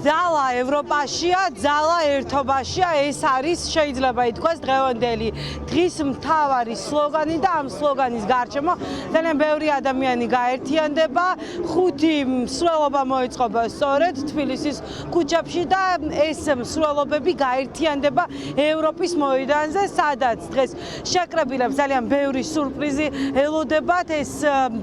ძალა ევროპაშია, ძალა ერთობაშია, ეს არის შეიძლება ითქვას დღევანდელი დღის მთავარი სლოგანი და ამ სლოგანის გარშემო ძალიან ბევრი ადამიანი გაერთიანდება, ხუთი მსვლელობა მოეწყობა სწორედ თბილისის ქუჩებში და ეს მსვლელობები გაერთიანდება ევროპის მოედანზე, სადაც დღეს შეკრებილებს ძალიან ბევრი სურპრიზი ელოდებათ, ეს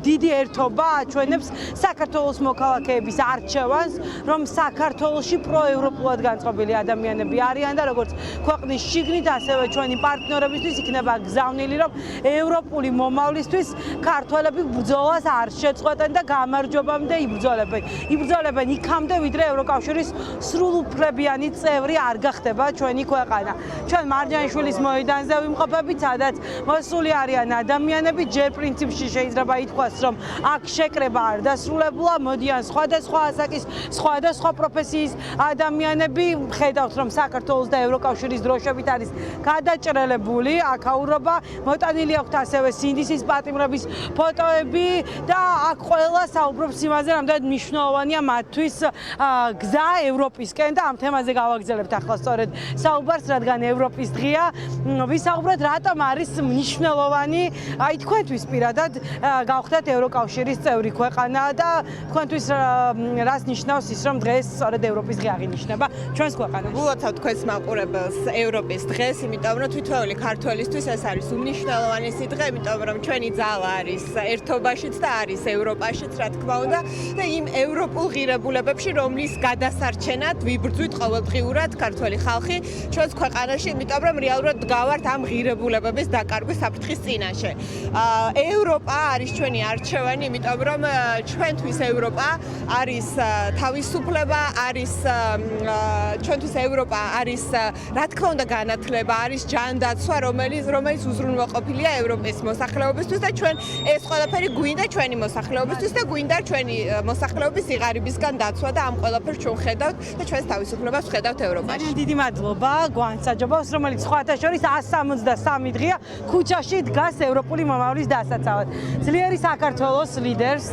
დიდი ერთობა აჩვენებს საქართველოს მოქალაქეების არჩევანს, რომ საქართველოში პროევროპულად განწყობილი ადამიანები არიან და როგორც ქვეყნის შიგნით, ასევე ჩვენი პარტნიორებისთვის იქნება გზავნილი, რომ ევროპული მომავლისთვის ქართველები ბრძოლას არ შეწყვეტენ და გამარჯვებამდე იბრძოლებენ. იბრძოლებენ იქამდე, ვიდრე ევროკავშირის სრულუფლებიანი წევრი არ გახდება ჩვენი ქვეყანა. ჩვენ მარჯანიშვილის მოედანზე ვიმყოფებით, სადაც მოსული არიან ადამიანები, ჯერ პრინციპში შეიძლება ითქვას, რომ აქ შეკრება არ დასრულებულა, მოდიან სხვადასხვა ასაკის, სხვადასხვა პროფესიის ადამიანები, ხედავთ, რომ საქართველოს და ევროკავშირის დროშებით არის გადაჭრელებული აქაურობა, მოტანილი აქვთ ასევე სინდისის პატიმრების ფოტოები და აქ ყველა საუბრობს იმაზე, რამდენად მნიშვნელოვანია მათთვის გზა ევროპისკენ და ამ თემაზე გავაგრძელებთ ახლა სწორედ საუბარს, რადგან ევროპის დღეა, ვისაუბროთ, რატომ არის მნიშვნელოვანი, აი თქვენთვის პირადად გავხდეთ ევროკავშირის წევრი ქვეყანა და თქვენთვის რას ნიშნავს ის, რომ დღეს სწორედ ევროპის დღე აღინიშნება ჩვენს ქვეყანაში. გულოცავ თქვენს მაყურებელს ევროპის დღეს, იმიტომ რომ თითოეული ქართველისთვის ეს არის უმნიშვნელოვანესი დღე, იმიტომ რომ ჩვენი ძალა არის ერთობაშიც და არის ევროპაშიც, რა თქმა უნდა, და იმ ევროპულ ღირებულებებში, რომლის გადასარჩენად ვიბრძვით ყოველდღიურად ქართველი ხალხი ჩვენს ქვეყანაში, იმიტომ რომ რეალურად დგავართ ამ ღირებულებების დაკარგვის საფრთხის წინაშე. ევროპა არის ჩვენი არჩევანი, იმიტომ რომ ჩვენთვის ევროპა არის თავისუფლება, არის ჩვენთვის ევროპა არის, რა თქმა უნდა, განათლება, არის ჯანდაცვა, რომელიც უზრუნველყოფილია ევროპის მოსახლეობისთვის და ჩვენ ეს ყველაფერი გვინდა ჩვენი მოსახლეობისთვის და გვინდა ჩვენი მოსახლეობის სიღარიბისგან დაცვა და ამ ყველაფერს ჩვენ ხედავთ და ჩვენს თავისუფლებას ხედავთ ევროპაში. დიდი მადლობა გვანსაჯობავს, რომელიც სხვათა შორის 163 დღეა ქუჩაში დგას ევროპული მომავლის დასაცავად. ძლიერი საქართველოს ლიდერს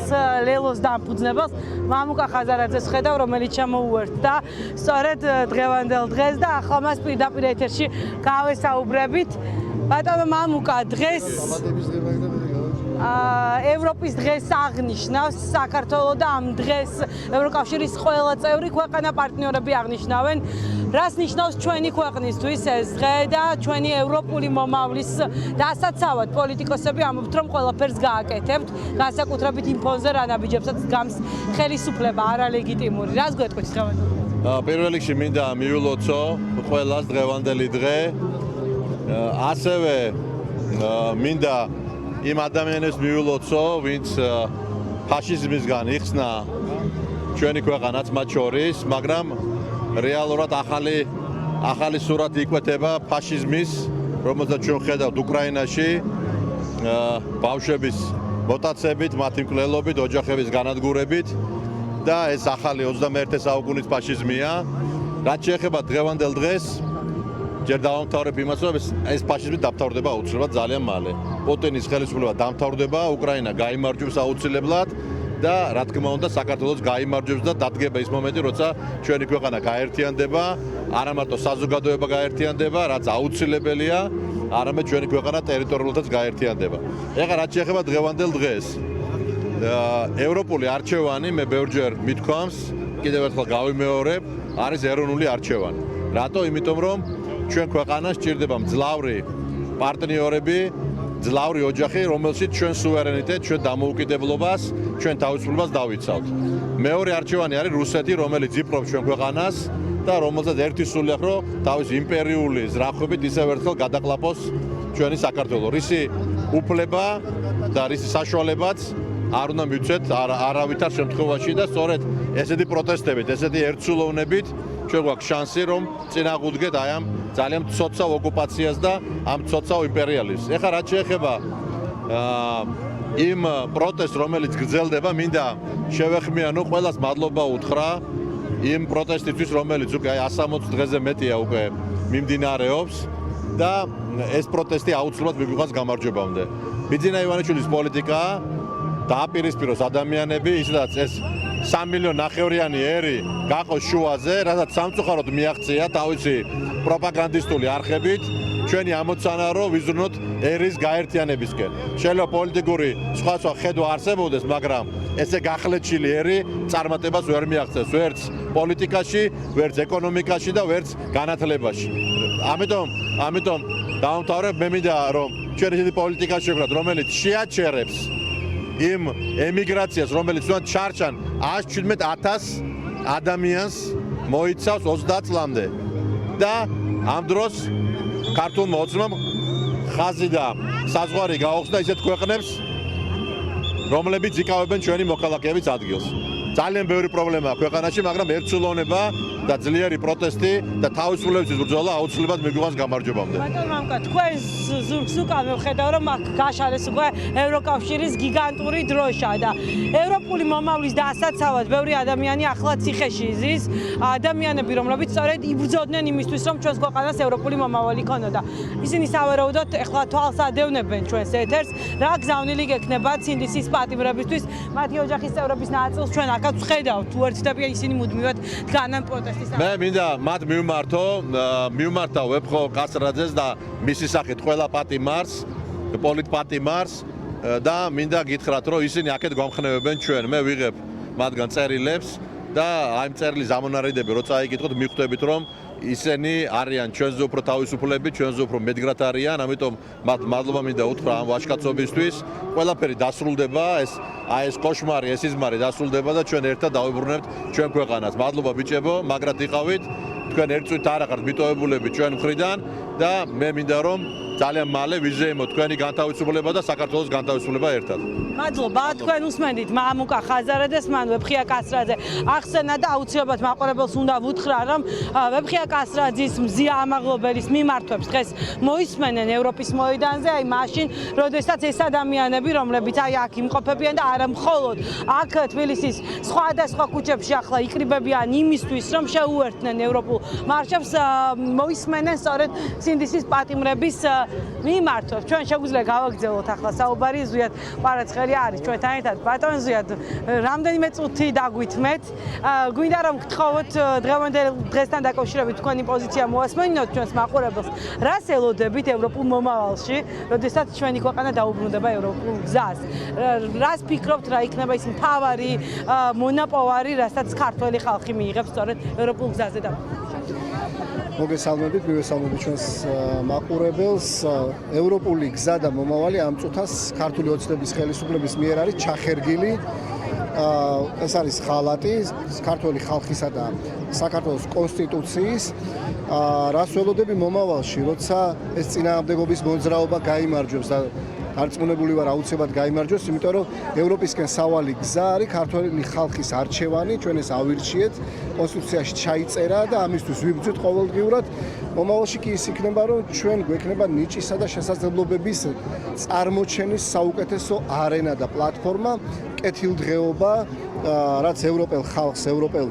ლელოს დამფუძნებელს მამუკა ხაზარაძეს ხედავ, რომელიც შემოუერთდა სწორედ დღევანდელ დღეს და ახლა მას პირდაპირ ეთერში გავესაუბრებით. ბატონო მამუკა, დღეს ევროპის დღეს აღნიშნავს საქართველო და ამ დღეს ევროკავშირის ყველა წევრი ქვეყანა პარტნიორები აღნიშნავენ. რას ნიშნავს ჩვენი ქვეყნისთვის ეს დღე და ჩვენი ევროპული მომავლის დასაცავად პოლიტიკოსები ამბობთ, რომ ყველაფერს გააკეთებთ, განსაკუთრებით იმ ფონზე, რა ნაბიჯებსაც გამს ხელისუფლება არალეგიტიმური. რას გვეტყვით დღევანდელ? პირველ რიგში მინდა მიულოცო ყველას დღევანდელი დღე. ასევე მინდა იმ ადამიანებს მიულოცო, ვინც ფაშიზმისგან იხსნა ჩვენი ქვეყანაც მათ შორის, მაგრამ რეალურად ახალი სურათი იკვეთება ფაშიზმის, რომელსაც ჩვენ ხედავთ უკრაინაში, ბავშვების მოტაცებით, მათი მკვლელობით, ოჯახების განადგურებით და ეს ახალი 21 საუკუნის ფაშიზმია. რაც შეეხება დღევანდელ დღეს, ჯერ დავამთავრებ იმას, რომ ეს ფაშიზმი დამთავრდება აუცილებლად ძალიან მალე. პუტინის ხელისუფლება დამთავრდება, უკრაინა გაიმარჯვებს აუცილებლად და რა თქმა უნდა საქართველოს გაიმარჯვებს და დადგება ის მომენტი, როცა ჩვენი ქვეყანა გაერთიანდება, არა მარტო საზოგადოება გაერთიანდება, რაც აუცილებელია, არამედ ჩვენი ქვეყანა ტერიტორიულადაც გაერთიანდება. ეხლა რაც შეეხება დღევანდელ დღეს, ევროპული არჩევანი, მე ბევრჯერ მithქვამს, კიდევ ერთხელ გავიმეორებ, არის ეროვნული არჩევანი. რატო? იმიტომ რომ ჩვენ ქვეყანას სჭირდება მძლავრი პარტნიორები, მძლავრი ოჯახი, რომელშიც ჩვენ სუვერენიტეტს, ჩვენ დამოუკიდებლობას, ჩვენ თავისუფლებას დავიცავთ. მეორე არჩევანი არის რუსეთი, რომელიც იპყრობს ჩვენ ქვეყანას და რომელსაც ერთი სული აქვს, რომ თავის იმპერიული ზრახვებით ისევ ერთხელ გადაყლაპოს ჩვენი საქართველო. რისი უფლება და რისი საშუალებაც არ უნდა მივცეთ არავითარ შემთხვევაში და სწორედ ესეთი პროტესტებით, ესეთი ერთსულოვნებით ჩვენ გვაქვს შანსი, რომ წინააღმდეგეთ აი ამ ძალიან მცოცავ ოკუპაციას და ამ მცოცავ იმპერიალიზმს. ეხლა რაც შეეხება იმ პროტესტს, რომელიც გრძელდება, მინდა შევეხმიანო, ყველას მადლობა უთხრა იმ პროტესტისთვის, რომელიც უკვე 160 დღეზე მეტია უკვე მიმდინარეობს და ეს პროტესტი აუცილებლად მიგვიღოს გამარჯვებამდე. ბიძინა ივანიშვილის პოლიტიკა დააპირისპიროს ადამიანები, ისედაც ეს 3 მილიონი ნახევრიანი ერი გაყოს შუაზე, რასაც სამწუხაროდ მიაღწია თავისი პროპაგანდისტული არხებით ჩვენი ამოცანა რომ ვიზრუნოთ ერის გაერთიანებისკენ. შეიძლება პოლიტიკური სხვა ხედვა არსებობდეს, მაგრამ ესე გახლეჩილი ერი წარმატებას ვერ მიაღწევს ვერც პოლიტიკაში, ვერც ეკონომიკაში და ვერც განათლებაში. ამიტომ დავამთავრებ, მე მინდა რომ ჩვენ ისეთი პოლიტიკა შევქრათ, რომელიც შეაჩერებს იმ ემიგრაციას, რომელიც თუნდაც ჩარჩან 117,000 ადამიანს მოიცავს 30 წლამდე და ამ დროს ქართულმა ოცნამ ხაზი და საზღვარი გაუხსნა ისეთ ქვეყნებს, რომლებიც იკავებენ ჩვენი მოქალაქეების ადგილს. ძალიან ბევრი პრობლემაა ქვეყანაში, მაგრამ ერთსულოვნება და ძლიერი პროტესტი და თავისუფლებების ბრძოლა აუცილებლად მიგვიღოს გამარჯვებამდე. ბატონო მამკა, თქვენ ზურგს უკან მივხედავ, რომ აქ გაშალეს უკვე ევროკავშირის გიგანტური დროშა და ევროპული მომავლის დასაცავად ბევრი ადამიანი ახლა ციხეში იზის, ადამიანები, რომლებიც სწორედ იბრძოდნენ იმისთვის, რომ ჩვენს ქვეყანას ევროპული მომავალი ქონოდა. ისინი სავარაუდოდ ეხლა თვალს ადევნებენ ჩვენს ეთერს, რა გზავნილი გექნება ცინდისის პატიმრებისთვის, მათი ოჯახის წევრების ნაწილს ჩვენ აქაც ვხედავთ, უერთდებიან ისინი მუდმივად დგანან პროტესტს. მე მინდა მათ მივმართა ვეფხო კასრაძეს და მისი სახით ყველა პატიმარს, პოლიტპატიმარს და მინდა გითხრათ, რომ ისინი აქეთ გვამხნევებენ ჩვენ. მე ვიღებ მათგან წერილებს და აი წერილის ამონარიდები როცა იკითხოთ, მიხვდებით, რომ ისინი არიან ჩვენზე უფრო თავისუფლები, ჩვენზე უფრო მედგრად არიან, ამიტომ მათ მადლობა მინდა უთხრა ამ ვაჟკაცობისთვის. ყველაფერი დასრულდება, ეს კოშმარი, ეს იზმარი დასრულდება და ჩვენ ერთად დავიბრუნებთ ჩვენ ქვეყანას. მადლობა ბიჭებო, მაგრად იყავით. თქვენ ერთ წვით არ ახართ მიტოვებულები ჩვენ მხრიდან და მე მინდა რომ ძალიან მალე ვიზეიმოთ თქვენი განთავისუფლება და საქართველოს განთავისუფლება ერთად. მადლობა, თქვენ უსმენდით მამუკა ხაზარაძეს, მან ვეფხია კასრაძე ახსენა და აუცილებლად მაყურებელს უნდა ვუთხრა, რომ ვეფხია კასრაძის მზია ამაღლობელის მიმართვებს დღეს მოისმენენ ევროპის მოედანზე, აი მაშინ, როდესაც ეს ადამიანები, რომლებიც აი აქ იმყოფებიან და არა მხოლოდ აქ თბილისის სხვადასხვა ქუჩებში ახლა იკრიბებიან იმისთვის, რომ შეუერთდნენ ევროპულ მარშებს, მოისმენენ სწორედ ცინდისის პატიმრების მიმართვებს. ჩვენ შეგვიძლია გავაგრძელოთ ახლა საუბარი, ზვიად ყვარაცხელი არის ჩვენთან ერთად. ბატონ ზვიად, რამდენიმე წუთი დაგვითმეთ. გვინდა რომ გთხოვოთ დღესთან დაკავშირებით თქვენი პოზიცია მოასმენინოთ ჩვენს მაყურებელს. რას ელოდებით ევროპულ მომავალში, როდესაც ჩვენი ქვეყანა დაუბრუნდება ევროპულ გზას? რას ფიქრობთ, რა იქნება ის მთავარი მონაპოვარი, რასაც ქართველი ხალხი მიიღებს სწორედ ევროპულ გზაზე და მოგესალმებით, მივესალმებით ჩვენს მაყურებელს. ევროპული გზა და მომავალი ამ წუთას ქართული ოცნების ხელისუფლების მიერ არის ჩახერგილი. ეს არის ხალატი ქართული ხალხისა და საქართველოს კონსტიტუციის. რას ველოდები მომავალში, როცა ეს წინააღმდეგობის მოძრაობა გაიმარჯვებს და არწმუნებული ვარ აუცილებლად გაიმარჯვოს, იმიტომ რომ ევროპისკენ სავალი გზა არის ქართული ხალხის არჩევანი, ჩვენ ეს ავირჩიეთ, კონსტიტუციაში ჩაიწერა და ამისთვის ვიბრძვით ყოველდღიურად. მომავალში კი ის იქნება, რომ ჩვენ გვექნება ნიჭისა და შესაძლებლობების წარმოჩენის საუკეთესო არენა და პლატფორმა, კეთილდღეობა, რაც ევროპელ ხალხს, ევროპელ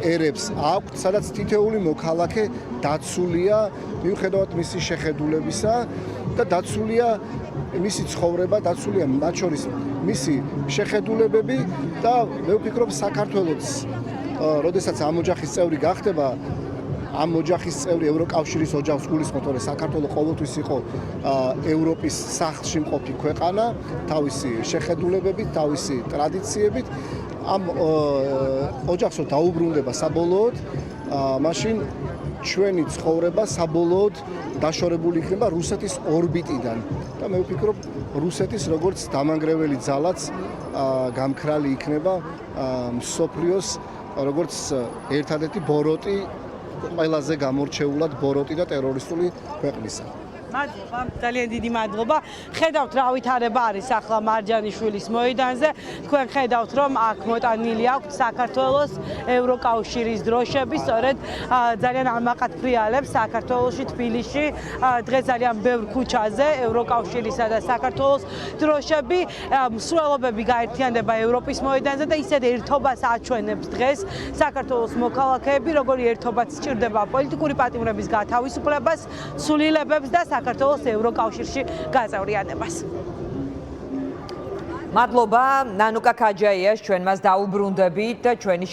ერებს აქვს, სადაც თითოეული მოქალაქე დაცულია მიუხედავად მისი შეხედულებისა და დაცულია მისი ცხოვრება, დაცულია მათ შორის მისი შეხედულებები და მე ვფიქრობ საქართველოს როდესაც ამ ოჯახის წევრი გახდება, ამ ოჯახის წევრი ევროკავშირის ოჯახს გულისხმობ, რომ საქართველოს ყოველთვის იყო ევროპის სახლში მყოფი ქვეყანა, თავისი შეხედულებებით, თავისი ტრადიციებით. ამ ოჯახს რო დაუბრუნდება საბოლოოდ, მაშინ ჩვენი ცხოვრება საბოლოოდ დაშორებული იქნება რუსეთის ორბიტიდან და მე ვფიქრობ რუსეთის როგორც დამანგრეველი ძალაც გამქრალი იქნება მსოფლიოს როგორც ერთადერთი ბოროტი, ყველაზე გამორჩეულად ბოროტი და ტერორისტული ქვეყნისა. მადლობა, ძალიან დიდი მადლობა. ხედავთ რა ვითარება არის ახლა მარჯანიშვილის მოედანზე. თქვენ ხედავთ რომ აქ მოტანილი აქვს საქართველოს ევროკავშირის დროშები, სწორედ ძალიან ამაყად ფრიალებს საქართველოში, თბილისში. დღეს ძალიან ბევრ ქუჩაზე ევროკავშირისა და საქართველოს დროშები, მსვლელობები გაერთიანდება ევროპის მოედანზე და ისეთ ერთობას აჩვენებს დღეს საქართველოს მოქალაქეები, როგორი ერთობაც სჭირდება პოლიტიკური პატიმრების გათავისუფლებას, სულილებებს და საქართველოს ევროკავშირში გაწევრიანებას. მადლობა ნანუკა ქაჯაიას ჩვენ მას დაუბრუნდებით ჩვენი